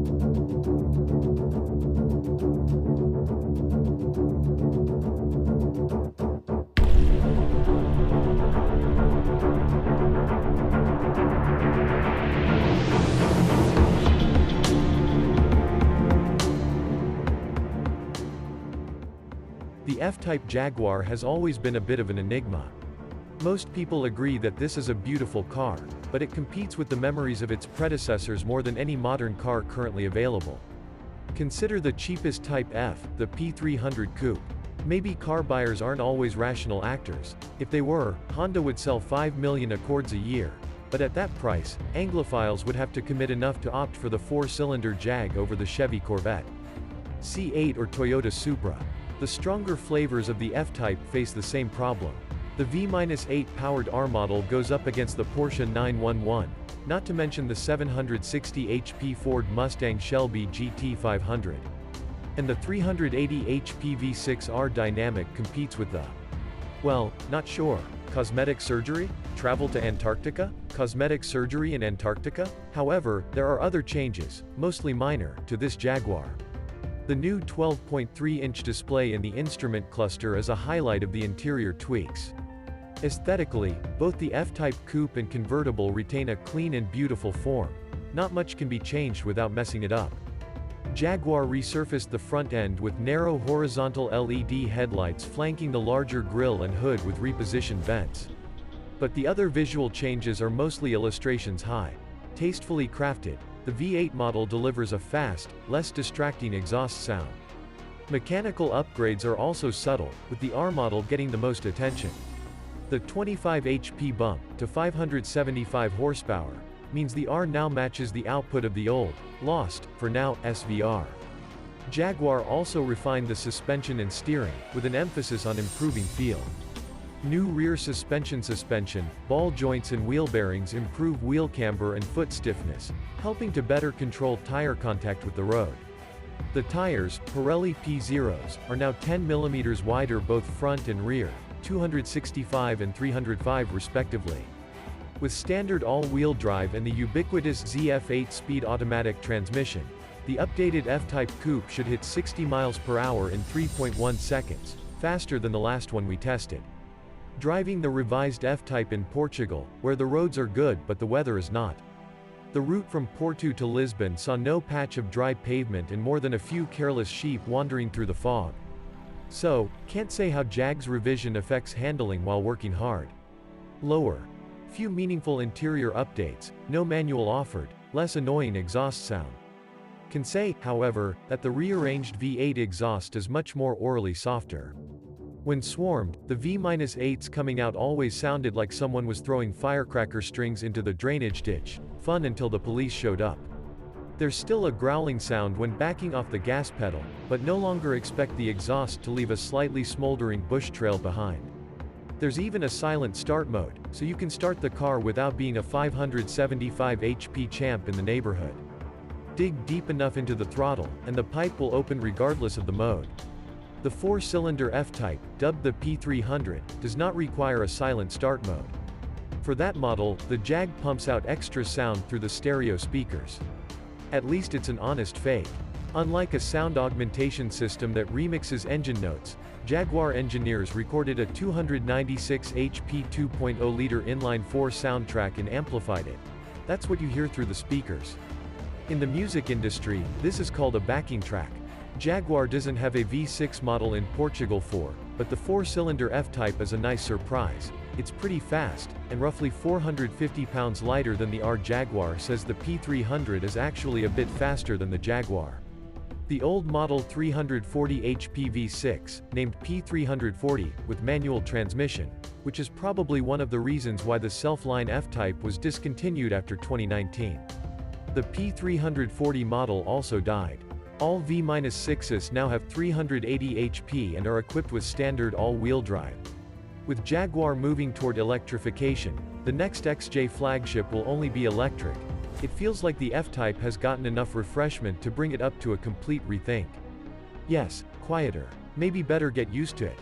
The F-Type Jaguar has always been a bit of an enigma. Most people agree that this is a beautiful car, but it competes with the memories of its predecessors more than any modern car currently available. Consider the cheapest Type F, the P300 Coupe. Maybe car buyers aren't always rational actors. If they were, Honda would sell 5 million Accords a year. But at that price, Anglophiles would have to commit enough to opt for the 4-cylinder Jag over the Chevy Corvette, C8 or Toyota Supra. The stronger flavors of the F-Type face the same problem. The V-8 powered R model goes up against the Porsche 911, not to mention the 760 HP Ford Mustang Shelby GT500. And the 380 HP V6R Dynamic competes with the, well, not sure. Cosmetic surgery? Travel to Antarctica? Cosmetic surgery in Antarctica? However, there are other changes, mostly minor, to this Jaguar. The new 12.3-inch display in the instrument cluster is a highlight of the interior tweaks. Aesthetically, both the F-Type Coupe and convertible retain a clean and beautiful form. Not much can be changed without messing it up. Jaguar resurfaced the front end with narrow horizontal LED headlights flanking the larger grille and hood with repositioned vents. But the other visual changes are mostly illustrations high. Tastefully crafted, the V8 model delivers a fast, less distracting exhaust sound. Mechanical upgrades are also subtle, with the R model getting the most attention. The 25 HP bump, to 575 horsepower, means the R now matches the output of the old, lost, for now, SVR. Jaguar also refined the suspension and steering, with an emphasis on improving feel. New rear suspension, ball joints and wheel bearings improve wheel camber and foot stiffness, helping to better control tire contact with the road. The tires, Pirelli P0s, are now 10 mm wider both front and rear, 265 and 305 respectively. With standard all-wheel drive and the ubiquitous ZF8 speed automatic transmission, the updated F-Type Coupe should hit 60 miles per hour in 3.1 seconds, faster than the last one we tested. Driving the revised F-Type in Portugal, where the roads are good but the weather is not. The route from Porto to Lisbon saw no patch of dry pavement and more than a few careless sheep wandering through the fog. So, can't say how Jag's revision affects handling while working hard. Lower. Few meaningful interior updates, no manual offered, less annoying exhaust sound. Can say, however, that the rearranged V8 exhaust is much more orally softer. When swarmed, the V-8s coming out always sounded like someone was throwing firecracker strings into the drainage ditch, fun until the police showed up. There's still a growling sound when backing off the gas pedal, but no longer expect the exhaust to leave a slightly smoldering bush trail behind. There's even a silent start mode, so you can start the car without being a 575 HP champ in the neighborhood. Dig deep enough into the throttle, and the pipe will open regardless of the mode. The 4-cylinder F-Type, dubbed the P300, does not require a silent start mode. For that model, the Jag pumps out extra sound through the stereo speakers. At least it's an honest fake. Unlike a sound augmentation system that remixes engine notes, Jaguar engineers recorded a 296 HP 2.0-liter inline-4 soundtrack and amplified it. That's what you hear through the speakers. In the music industry, this is called a backing track. Jaguar doesn't have a V6 model in Portugal but the 4-cylinder F-Type is a nice surprise. It's pretty fast, and roughly 450 pounds lighter than the R. Jaguar says the P300 is actually a bit faster than the Jaguar. The old model 340 HP V6, named P340, with manual transmission, which is probably one of the reasons why the self-line F-Type was discontinued after 2019. The P340 model also died. All V-6s now have 380 HP and are equipped with standard all-wheel drive. With Jaguar moving toward electrification, the next XJ flagship will only be electric. It feels like the F-Type has gotten enough refreshment to bring it up to a complete rethink. Yes, quieter. Maybe better get used to it.